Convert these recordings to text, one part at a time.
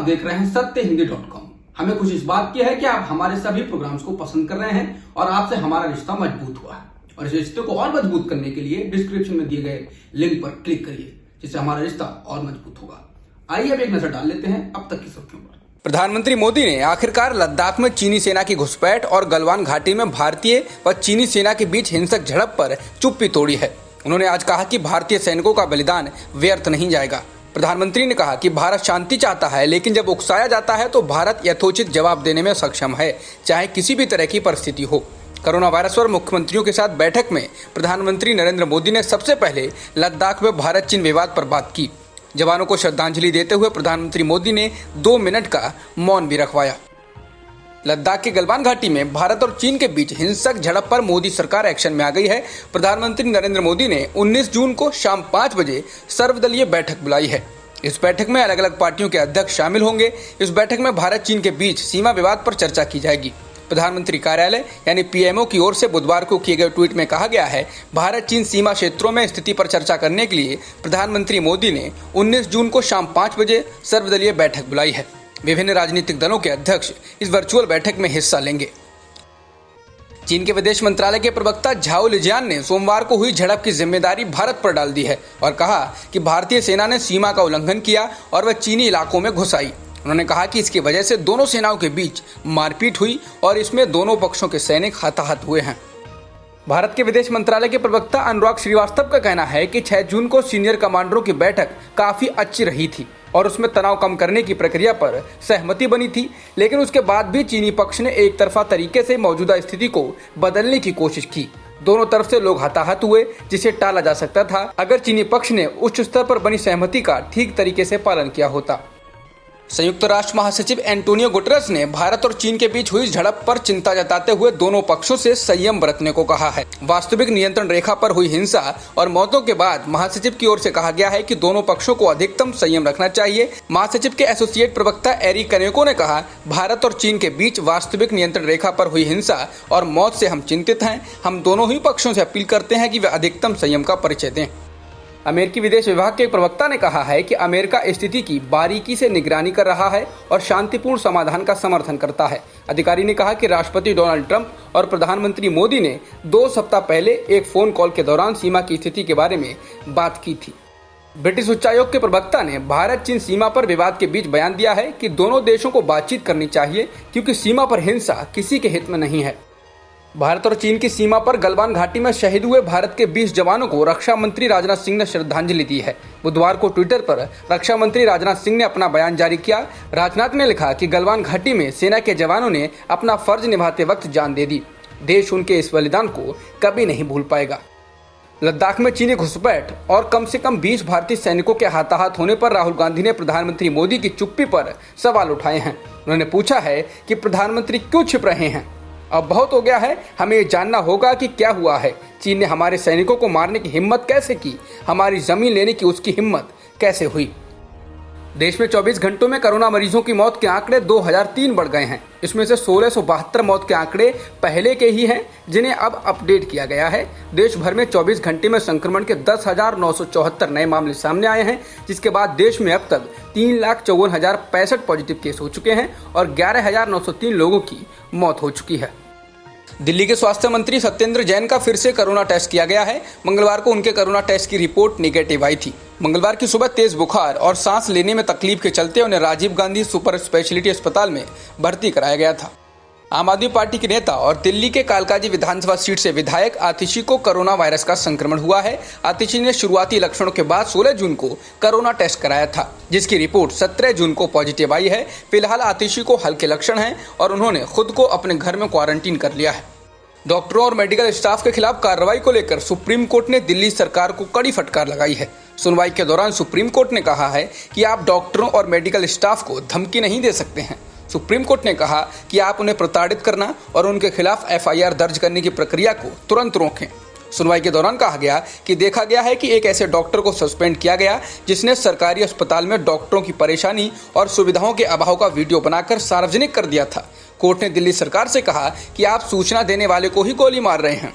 देख रहे हैं सत्यहिंदी.com। हमें खुशी इस बात की है कि आप हमारे सभी प्रोग्राम्स को पसंद कर रहे हैं और आपसे हमारा रिश्ता मजबूत हुआ है। और इस रिश्ते को और मजबूत करने के लिए डिस्क्रिप्शन में दिए गए लिंक पर क्लिक करिए, जिससे हमारा रिश्ता और मजबूत होगा। आइए अब एक नजर डाल लेते हैं अब तक की सुर्खियों पर। प्रधानमंत्री मोदी ने आखिरकार लद्दाख में चीनी सेना की घुसपैठ और गलवान घाटी में भारतीय व चीनी सेना के बीच हिंसक झड़प पर चुप्पी तोड़ी है। उन्होंने आज कहा कि भारतीय सैनिकों का बलिदान व्यर्थ नहीं जाएगा। प्रधानमंत्री ने कहा कि भारत शांति चाहता है, लेकिन जब उकसाया जाता है तो भारत यथोचित जवाब देने में सक्षम है, चाहे किसी भी तरह की परिस्थिति हो। कोरोना वायरस पर मुख्यमंत्रियों के साथ बैठक में प्रधानमंत्री नरेंद्र मोदी ने सबसे पहले लद्दाख में भारत चीन विवाद पर बात की। जवानों को श्रद्धांजलि देते हुए प्रधानमंत्री मोदी ने 2 मिनट का मौन भी रखवाया। लद्दाख के गलवान घाटी में भारत और चीन के बीच हिंसक झड़प पर मोदी सरकार एक्शन में आ गई है। प्रधानमंत्री नरेंद्र मोदी ने 19 जून को शाम 5 बजे सर्वदलीय बैठक बुलाई है। इस बैठक में अलग अलग पार्टियों के अध्यक्ष शामिल होंगे। इस बैठक में भारत चीन के बीच सीमा विवाद पर चर्चा की जाएगी। प्रधानमंत्री कार्यालय यानी पीएमओ की ओर से बुधवार को किए गए ट्वीट में कहा गया है, भारत चीन सीमा क्षेत्रों में स्थिति पर चर्चा करने के लिए प्रधानमंत्री मोदी ने 19 जून को शाम 5 बजे सर्वदलीय बैठक बुलाई है। विभिन्न राजनीतिक दलों के अध्यक्ष इस वर्चुअल बैठक में हिस्सा लेंगे। चीन के विदेश मंत्रालय के प्रवक्ता झाओ लिजियान ने सोमवार को हुई झड़प की जिम्मेदारी भारत पर डाल दी है और कहा कि भारतीय सेना ने सीमा का उल्लंघन किया और वह चीनी इलाकों में घुस आई। उन्होंने कहा कि इसकी वजह से दोनों सेनाओं के बीच मारपीट हुई और इसमें दोनों पक्षों के सैनिक हताहत हुए हैं। भारत के विदेश मंत्रालय के प्रवक्ता अनुराग श्रीवास्तव का कहना है कि 6 जून को सीनियर कमांडरों की बैठक काफी अच्छी रही थी और उसमें तनाव कम करने की प्रक्रिया पर सहमति बनी थी, लेकिन उसके बाद भी चीनी पक्ष ने एक तरफा तरीके से मौजूदा स्थिति को बदलने की कोशिश की। दोनों तरफ से लोग हताहत हुए, जिसे टाला जा सकता था अगर चीनी पक्ष ने उच्च स्तर पर बनी सहमति का ठीक तरीके से पालन किया होता। संयुक्त राष्ट्र महासचिव एंटोनियो गुटेरेस ने भारत और चीन के बीच हुई झड़प पर चिंता जताते हुए दोनों पक्षों से संयम बरतने को कहा है। वास्तविक नियंत्रण रेखा पर हुई हिंसा और मौतों के बाद महासचिव की ओर से कहा गया है कि दोनों पक्षों को अधिकतम संयम रखना चाहिए। महासचिव के एसोसिएट प्रवक्ता एरिक कनेको ने कहा, भारत और चीन के बीच वास्तविक नियंत्रण रेखा पर हुई हिंसा और मौत से हम चिंतित हैं। हम दोनों ही पक्षों से अपील करते हैं कि वे अधिकतम संयम का परिचय दें। अमेरिकी विदेश विभाग के एक प्रवक्ता ने कहा है कि अमेरिका स्थिति की बारीकी से निगरानी कर रहा है और शांतिपूर्ण समाधान का समर्थन करता है। अधिकारी ने कहा कि राष्ट्रपति डोनाल्ड ट्रंप और प्रधानमंत्री मोदी ने 2 सप्ताह पहले एक फोन कॉल के दौरान सीमा की स्थिति के बारे में बात की थी। ब्रिटिश उच्चायोग के प्रवक्ता ने भारत चीन सीमा पर विवाद के बीच बयान दिया है कि दोनों देशों को बातचीत करनी चाहिए, क्योंकि सीमा पर हिंसा किसी के हित में नहीं है। भारत और चीन की सीमा पर गलवान घाटी में शहीद हुए भारत के 20 जवानों को रक्षा मंत्री राजनाथ सिंह ने श्रद्धांजलि दी है। बुधवार को ट्विटर पर रक्षा मंत्री राजनाथ सिंह ने अपना बयान जारी किया। राजनाथ ने लिखा कि गलवान घाटी में सेना के जवानों ने अपना फर्ज निभाते वक्त जान दे दी। देश उनके इस बलिदान को कभी नहीं भूल पाएगा। लद्दाख में चीनी घुसपैठ और कम से कम 20 भारतीय सैनिकों के हताहत होने पर राहुल गांधी ने प्रधानमंत्री मोदी की चुप्पी पर सवाल उठाए हैं। उन्होंने पूछा है कि प्रधानमंत्री क्यों छिप रहे हैं। अब बहुत हो गया है, हमें ये जानना होगा कि क्या हुआ है। चीन ने हमारे सैनिकों को मारने की हिम्मत कैसे की? हमारी जमीन लेने की उसकी हिम्मत कैसे हुई? देश में 24 घंटों में कोरोना मरीजों की मौत के आंकड़े 2003 बढ़ गए हैं। इसमें से 1672 मौत के आंकड़े पहले के ही हैं, जिन्हें अब अपडेट किया गया है। देश भर में 24 घंटे में संक्रमण के 10,974 नए मामले सामने आए हैं, जिसके बाद देश में अब तक 3,54,065 पॉजिटिव केस हो चुके हैं और 11,903 लोगों की मौत हो चुकी है। दिल्ली के स्वास्थ्य मंत्री सत्येंद्र जैन का फिर से कोरोना टेस्ट किया गया है। मंगलवार को उनके कोरोना टेस्ट की रिपोर्ट निगेटिव आई थी। मंगलवार की सुबह तेज बुखार और सांस लेने में तकलीफ के चलते उन्हें राजीव गांधी सुपर स्पेशलिटी अस्पताल में भर्ती कराया गया था। आम आदमी पार्टी के नेता और दिल्ली के कालकाजी विधानसभा सीट से विधायक आतिशी को कोरोना वायरस का संक्रमण हुआ है। आतिशी ने शुरुआती लक्षणों के बाद 16 जून को कोरोना टेस्ट कराया था, जिसकी रिपोर्ट 17 जून को पॉजिटिव आई है। फिलहाल आतिशी को हल्के लक्षण हैं और उन्होंने खुद को अपने घर में क्वारंटीन कर लिया है। डॉक्टरों और मेडिकल स्टाफ के खिलाफ कार्रवाई को लेकर सुप्रीम कोर्ट ने दिल्ली सरकार को कड़ी फटकार लगाई है। सुनवाई के दौरान सुप्रीम कोर्ट ने कहा है कि आप डॉक्टरों और मेडिकल स्टाफ को धमकी नहीं दे सकते हैं। सुप्रीम कोर्ट ने कहा कि आप उन्हें प्रताड़ित करना और उनके खिलाफ एफआईआर दर्ज करने की प्रक्रिया को तुरंत रोकें। सुनवाई के दौरान कहा गया कि देखा गया है कि एक ऐसे डॉक्टर को सस्पेंड किया गया जिसने सरकारी अस्पताल में डॉक्टरों की परेशानी और सुविधाओं के अभाव का वीडियो बनाकर सार्वजनिक कर दिया था। कोर्ट ने दिल्ली सरकार से कहा कि आप सूचना देने वाले को ही गोली मार रहे हैं।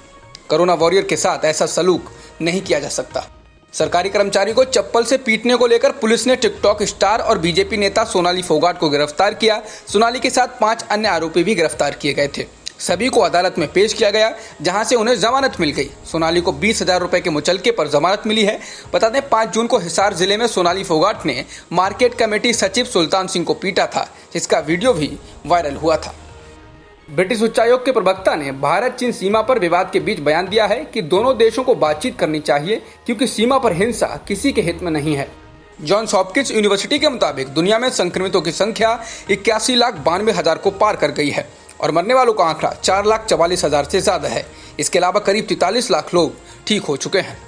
कोरोना वॉरियर के साथ ऐसा सलूक नहीं किया जा सकता। सरकारी कर्मचारी को चप्पल से पीटने को लेकर पुलिस ने टिकटॉक स्टार और बीजेपी नेता सोनाली फोगाट को गिरफ्तार किया। सोनाली के साथ 5 अन्य आरोपी भी गिरफ्तार किए गए थे। सभी को अदालत में पेश किया गया, जहां से उन्हें जमानत मिल गई। सोनाली को 20,000 रुपए के मुचलके पर जमानत मिली है। बता दें 5 जून को हिसार जिले में सोनाली फोगाट ने मार्केट कमेटी सचिव सुल्तान सिंह को पीटा था, जिसका वीडियो भी वायरल हुआ था। ब्रिटिश उच्चायोग के प्रवक्ता ने भारत चीन सीमा पर विवाद के बीच बयान दिया है कि दोनों देशों को बातचीत करनी चाहिए, क्योंकि सीमा पर हिंसा किसी के हित में नहीं है। जॉन्स हॉपकिंस यूनिवर्सिटी के मुताबिक दुनिया में संक्रमितों की संख्या 81,92,000 को पार कर गई है और मरने वालों का आंकड़ा 4,44,000 से ज्यादा है। इसके अलावा करीब 43 लाख लोग ठीक हो चुके हैं।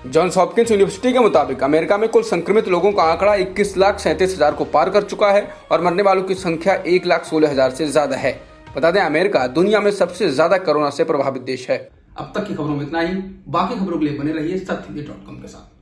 जॉन्स हॉपकिंस यूनिवर्सिटी के मुताबिक अमेरिका में कुल संक्रमित लोगों का आंकड़ा 21,37,000 को पार कर चुका है और मरने वालों की संख्या 1,16,000 से ज्यादा है। बता दें अमेरिका दुनिया में सबसे ज्यादा कोरोना से प्रभावित देश है। अब तक की खबरों में इतना ही। बाकी खबरों के लिए बने रहिए सत्यवेद.com के साथ।